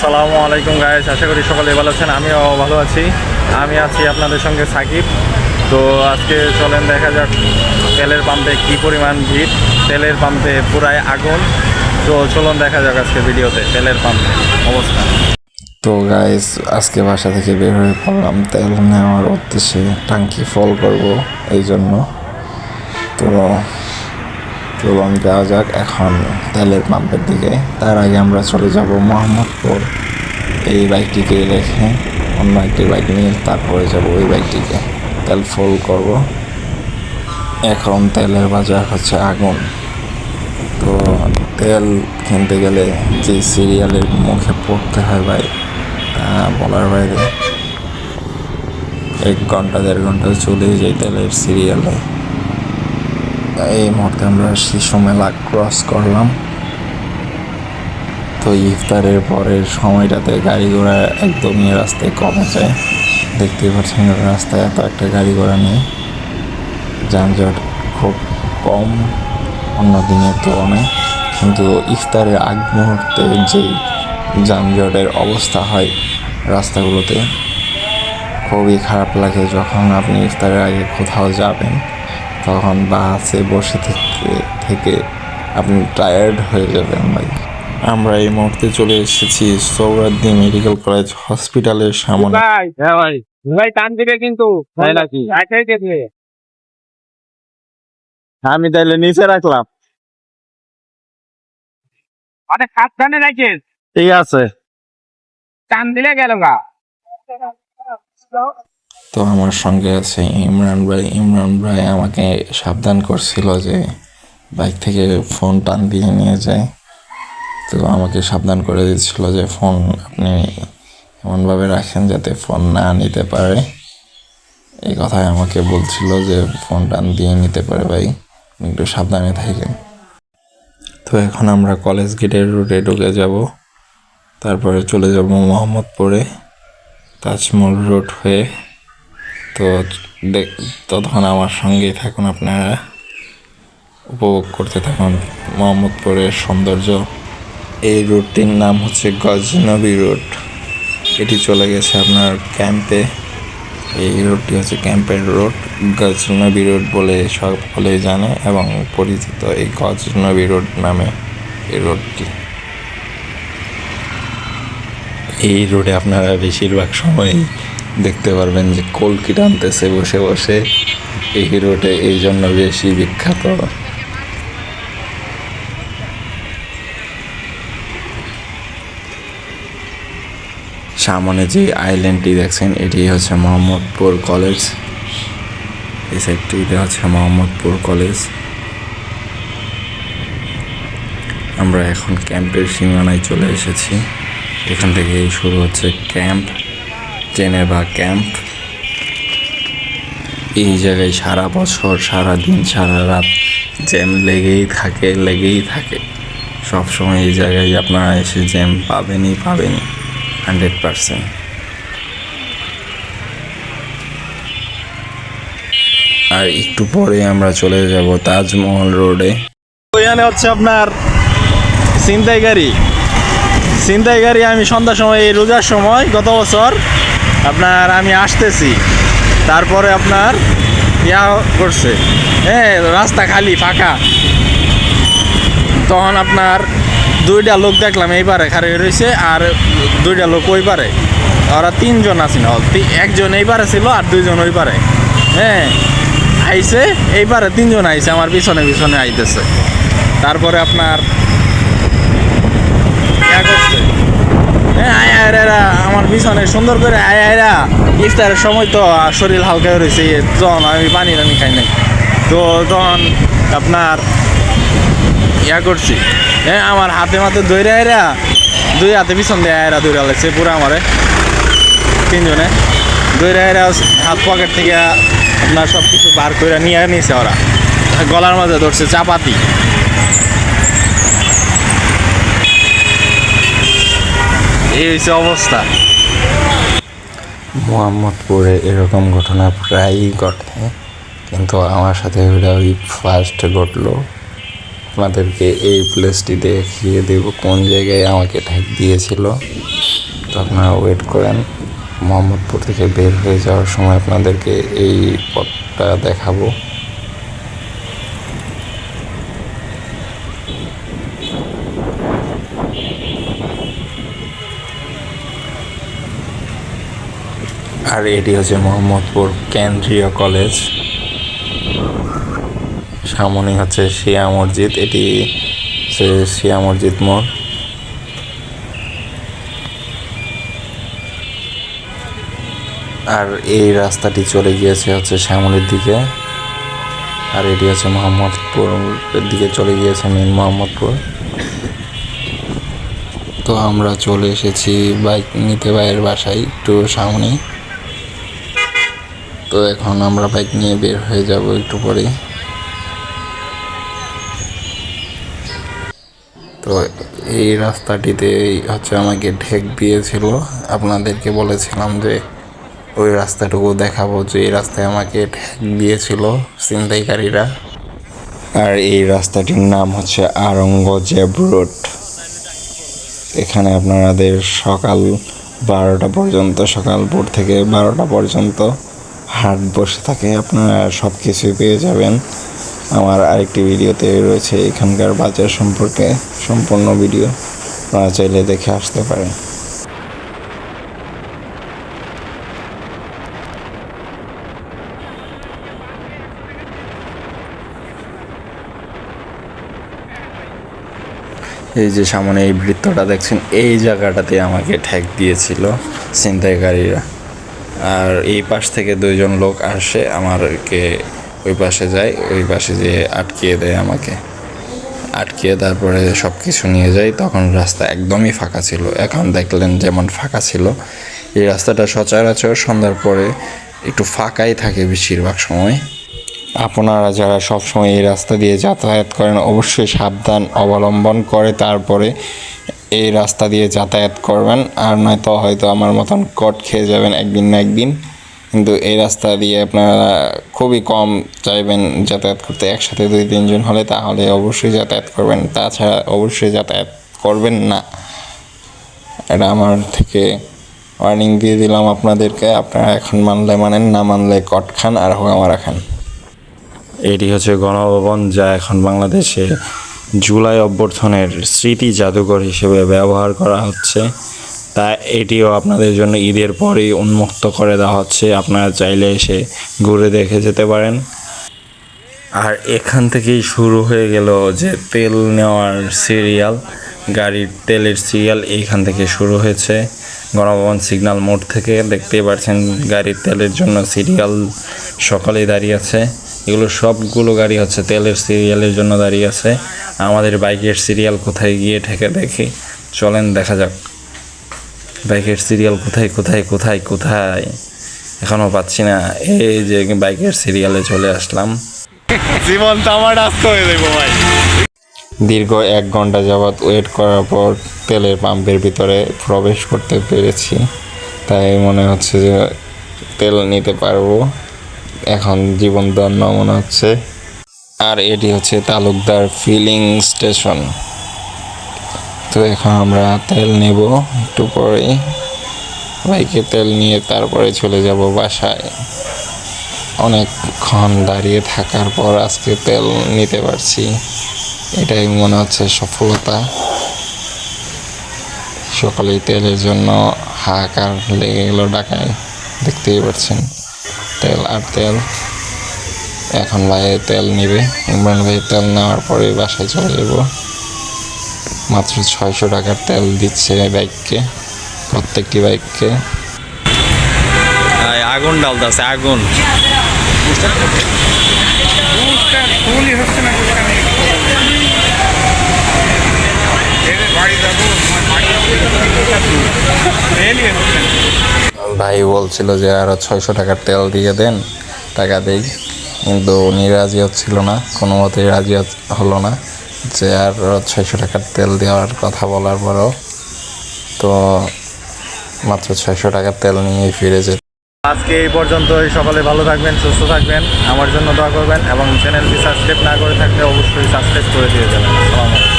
আসসালামু আলাইকুম গাইস, আশা করি সকালে ভালো আছেন। আমিও ভালো আছি। আমি আছি আপনাদের সঙ্গে সাকিব। তো আজকে চলেন দেখা যাক তেলের পাম্পে কি পরিমাণ ভিড়। তেলের পাম্পে পুরাই আগুন। তো চলুন দেখা যাক আজকে ভিডিওতে তেলের পাম্পে অবস্থা। তো গাইস, আজকে বাসা থেকে বের হয়ে পড়লাম তেল নেওয়ার উদ্দেশ্যে, টাঙ্কি ফুল করব এই জন্য। তো চলুন যাওয়া যাক এখন তেলের পাম্পের দিকে। তার আগে আমরা চলে যাব মোহাম্মদপুর। এই বাইকটিকে রেখে অন্য একটি বাইক নিয়ে তারপরে যাব ওই বাইকটিকে তেল ফুল করব। এখন তেলের বাজার হচ্ছে আগুন। তো তেল কিনতে গেলে যে সিরিয়ালের মুখে পড়তে হয় ভাই, তা বলার বাইরে। 1 ঘন্টা 1.5 ঘন্টা চলেই যায় তেলের সিরিয়ালে। এই মুহূর্তে আমরা শিশু মেলা ক্রস করলাম। তো ইফতারের পরের সময়টাতে গাড়ি ঘোড়া একদমই রাস্তায় কমে যায়। দেখতেই পাচ্ছেন রাস্তায় এত একটা গাড়ি ঘোড়া নেই, যানজট খুব কম অন্য দিনের তুলনায়। কিন্তু ইফতারের আগ মুহূর্তে যেই যানজটের অবস্থা হয় রাস্তাগুলোতে, খুবই খারাপ লাগে। যখন আপনি ইফতারের আগে কোথাও যাবেন তখন বাসে বসে থেকে আপনি টায়ার্ড হয়ে যাবেন ভাই। আমরা এই মুহূর্তে চলে এসেছি সোহরাওয়ার্দী মেডিকেল কলেজ হসপিটালের সামনে। ভাই হ্যাঁ ভাই ভাই টান দিবে কিন্তু তাই নাকি আমি তাইলে নিচে রাখলাম। অনেক সাবধানে রাখিস, ঠিক আছে। টান দিলে গেল গা। তো আমার সঙ্গে আছে ইমরান ভাই। ইমরান ভাই আমাকে সাবধান করছিল যে বাইক থেকে ফোন টান দিয়ে নিয়ে যায়। তো আমাকে সাবধান করে দিচ্ছিল যে ফোন আপনি এমনভাবে রাখেন যাতে ফোন না নিতে পারে। এই কথাই আমাকে বলছিল যে ফোন টান দিয়ে নিতে পারে ভাই, একটু সাবধানে থাকেন। তো এখন আমরা কলেজ গেটের রুটে ঢুকে যাব, তারপরে চলে যাব মোহাম্মদপুরে তাজমহল রোড হয়ে। তো তখন আমার সঙ্গেই থাকুন, আপনারা উপভোগ করতে থাকুন মোহাম্মদপুরের সৌন্দর্য। এই রুটটির নাম হচ্ছে গজনবী রুট। এটি চলে গেছে আপনার ক্যাম্পে। এই রুটটি হচ্ছে ক্যাম্পের রোড, গজনবী রোড বলে সকলেই জানে এবং পরিচিত এই গজনবী রোড নামে এই রোডটি। এই রোডে আপনারা বেশিরভাগ সময় দেখতে পারবেন যে কলকি টানতেছে বসে বসে। এই রোডে এই জন্য বেশি বিখ্যাত। সামনে যে আইল্যান্ডটি দেখছেন এটি হচ্ছে মোহাম্মদপুর কলেজ। এই সাইডটিতে হচ্ছে মোহাম্মদপুর কলেজ। আমরা এখন ক্যাম্পের সীমানায় চলে এসেছি। এখান থেকে শুরু হচ্ছে ক্যাম্প, জেনেভা ক্যাম্প। এই জায়গায় সারা বছর, সারা দিন, সারা রাত জ্যাম লেগেই থাকে। সব সময় এই জায়গায় আপনারা এসে জ্যাম পাবেনই 100%। আর একটু পরে আমরা চলে যাব তাজমহল রোডে। ওইখানে হচ্ছে আপনার ছিনতাই গাড়ি। আমি সন্ধ্যার সময়, এই রোজার সময় গত বছর আপনার আমি আসতেছি, তারপরে আপনার করছে, হ্যাঁ, রাস্তা খালি ফাঁকা। তখন আপনার 2টা লোক দেখলাম এই পারে খারে রয়েছে, আর 2টা লোক ওই পারে। ওরা 3জন আছিল, একজন এই পারে ছিল আর 2জন ওই পারে। হ্যাঁ, আইছে এই পারে 3জন আইছে, আমার পিছনে আইতেছে। তারপরে আপনার করছে, হ্যাঁ, আয়রা আমার পিছনে সুন্দর করে আয়রা। ইফতারের সময় তো শরীর হালকা রয়েছে, যখন আমি পানি খাই নাই, তো তখন আপনার করছি, হ্যাঁ, আমার হাতে ধরে আয়রা, 2 হাতে পিছন দিয়ে আয়রা ধরে লাগছে পুরো আমারে। 3জনে ধরে আয়রা হাত পকেট থেকে আপনার সব কিছু বার করে নিয়ে নিয়েছে। ওরা গলার মাঝে ধরছে চাপাতি। এই হচ্ছে অবস্থা। মোহাম্মদপুরে এরকম ঘটনা প্রায়ই ঘটে, কিন্তু আমার সাথে ওই ফার্স্ট ঘটলো। আপনাদেরকে এই প্লেসটি দেখিয়ে দেব কোন জায়গায় আমাকে ঠেক দিয়েছিল। তো আপনারা ওয়েট করেন। মোহাম্মদপুর থেকে বের হয়ে যাওয়ার সময় আপনাদেরকে এই পথটা দেখাবো। আর এটি হচ্ছে মোহাম্মদপুর কেন্দ্রীয় কলেজ, সামনে হচ্ছে শিয়া মসজিদ, এটি হচ্ছে শিয়া মসজিদ মোড়। আর এই রাস্তাটি চলে গিয়েছে হচ্ছে শ্যামলীর দিকে, আর এটি হচ্ছে মোহাম্মদপুর দিকে চলে গিয়েছে মেন মোহাম্মদপুর। তো আমরা চলে এসেছি বাইক নিতে ভাইয়ের বাসায় একটু সামনে। তো এখন আমরা বাইক নিয়ে বের হয়ে যাব একটু পরে। তো এই রাস্তাটিতে হচ্ছে আমাকে ঠেক দিয়েছিল, আপনাদেরকে বলেছিলাম যে ওই রাস্তাটুকু দেখাবো, যে এই রাস্তায় আমাকে ঠেক দিয়েছিল ছিনতাইকারীরা। আর এই রাস্তাটির নাম হচ্ছে আওরঙ্গজেব রোড। এখানে আপনাদের সকাল 12টা পর্যন্ত, সকাল ভোর থেকে 12টা পর্যন্ত হাট বসে থাকে, আপনারা সব কিছুই পেয়ে যাবেন। আমার আরেকটি ভিডিওতে রয়েছে এখানকার বাজার সম্পর্কে সম্পূর্ণ ভিডিও, আপনারা চাইলে দেখে আসতে পারেন। এই যে সামনে এই বৃত্তটা দেখছেন, এই জায়গাটাতে আমাকে ঠেক দিয়েছিল ছিনতাইকারীরা। আর এই পাশ থেকে 2জন লোক আসে, আমাকে ওই পাশে যায়, ওই পাশে যেয়ে আটকিয়ে দেয় আমাকে, আটকিয়ে তারপরে সব কিছু নিয়ে যায়। তখন রাস্তা একদমই ফাঁকা ছিল, এখন দেখলেন যেমন ফাঁকা ছিল। এই রাস্তাটা সচরাচর সন্ধ্যার পরে একটু ফাঁকাই থাকে বেশিরভাগ সময়। আপনারা যারা সবসময় এই রাস্তা দিয়ে যাতায়াত করেন অবশ্যই সাবধান অবলম্বন করে তারপরে এই রাস্তা দিয়ে যাতায়াত করবেন, আর নয়তো হয়তো আমার মতন কট খেয়ে যাবেন একদিন না একদিন। কিন্তু এই রাস্তা দিয়ে আপনারা খুবই কম চাইবেন যাতায়াত করতে, একসাথে 2-3 জন হলে তাহলে অবশ্যই যাতায়াত করবেন, তাছাড়া অবশ্যই যাতায়াত করবেন না। এটা আমার থেকে ওয়ার্নিং দিয়ে দিলাম আপনাদেরকে। আপনারা এখন মানলে মানেন, না মানলে কট খান আর হোগামারা খান। এটি হচ্ছে গণভবন, যা এখন বাংলাদেশে জুলাই অভ্যর্থনের স্মৃতি জাদুঘর হিসেবে ব্যবহার করা হচ্ছে। তাই এটিও আপনাদের জন্য ঈদের পরেই উন্মুক্ত করে দেওয়া হচ্ছে, আপনারা চাইলে এসে ঘুরে দেখে যেতে পারেন। আর এখান থেকেই শুরু হয়ে গেল যে তেল নেওয়ার সিরিয়াল, গাড়ির তেলের সিরিয়াল এইখান থেকে শুরু হয়েছে। গণভবন সিগন্যাল মোড় থেকে দেখতেই পাচ্ছেন গাড়ির তেলের জন্য সিরিয়াল সকালেই দাঁড়িয়ে আছে। এগুলো সবগুলো গাড়ি হচ্ছে তেলের সিরিয়ালের জন্য দাঁড়িয়ে আছে। আমাদের বাইকের সিরিয়াল কোথায় গিয়ে ঠেকে দেখি, চলেন দেখা যাক বাইকের সিরিয়াল কোথায় কোথায় কোথায় কোথায়, এখনও পাচ্ছি না। এই যে বাইকের সিরিয়ালে চলে আসলাম। জীবন তো আমার আজকে হয়ে যাবো ভাই। দীর্ঘ 1 ঘন্টা যাবৎ ওয়েট করার পর তেলের পাম্পের ভিতরে প্রবেশ করতে পেরেছি, তাই মনে হচ্ছে যে তেল নিতে পারবো, এখন জীবন ধন্য মনে হচ্ছে। আর এটি হচ্ছে তালুকদার ফিলিং স্টেশন। তো এখন আমরা তেল নেব একটু পরে, বাইকে তেল নিয়ে তারপরে চলে যাব বাসায়। অনেকক্ষণ দাঁড়িয়ে থাকার পর আজকে তেল নিতে পারছি, এটাই মনে হচ্ছে সফলতা। সকালেই তেলের জন্য হাহাকার লেগে গেল ঢাকায়, দেখতেই পাচ্ছেন তেল আর তেল। এখন ভাই তেল নিবে, ইমরান ভাই তেল নেওয়ার পরে বাসায় চলে যাব। মাত্র 600 টাকার তেল দিচ্ছে বাইককে, প্রত্যেকটি বাইককে। আগুন ডালতেছে আগুন। ভাই বলছিল যে আরো 600 টাকার তেল দিয়ে দেন, টাকা দেই, কিন্তু উনি রাজি হচ্ছিল না, কোনো মতেই রাজি হলো না যে আর 600 টাকার তেল দেওয়ার কথা বলার পরেও। তো মাত্র 600 টাকার তেল নিয়ে ফিরে যেত। আজকে এই পর্যন্তই। সকালে ভালো থাকবেন, সুস্থ থাকবেন, আমার জন্য দোয়া করবেন এবং চ্যানেলটি সাবস্ক্রাইব না করে থাকলে অবশ্যই সাবস্ক্রাইব করে দিয়ে যাবেন। আসসালামু আলাইকুম।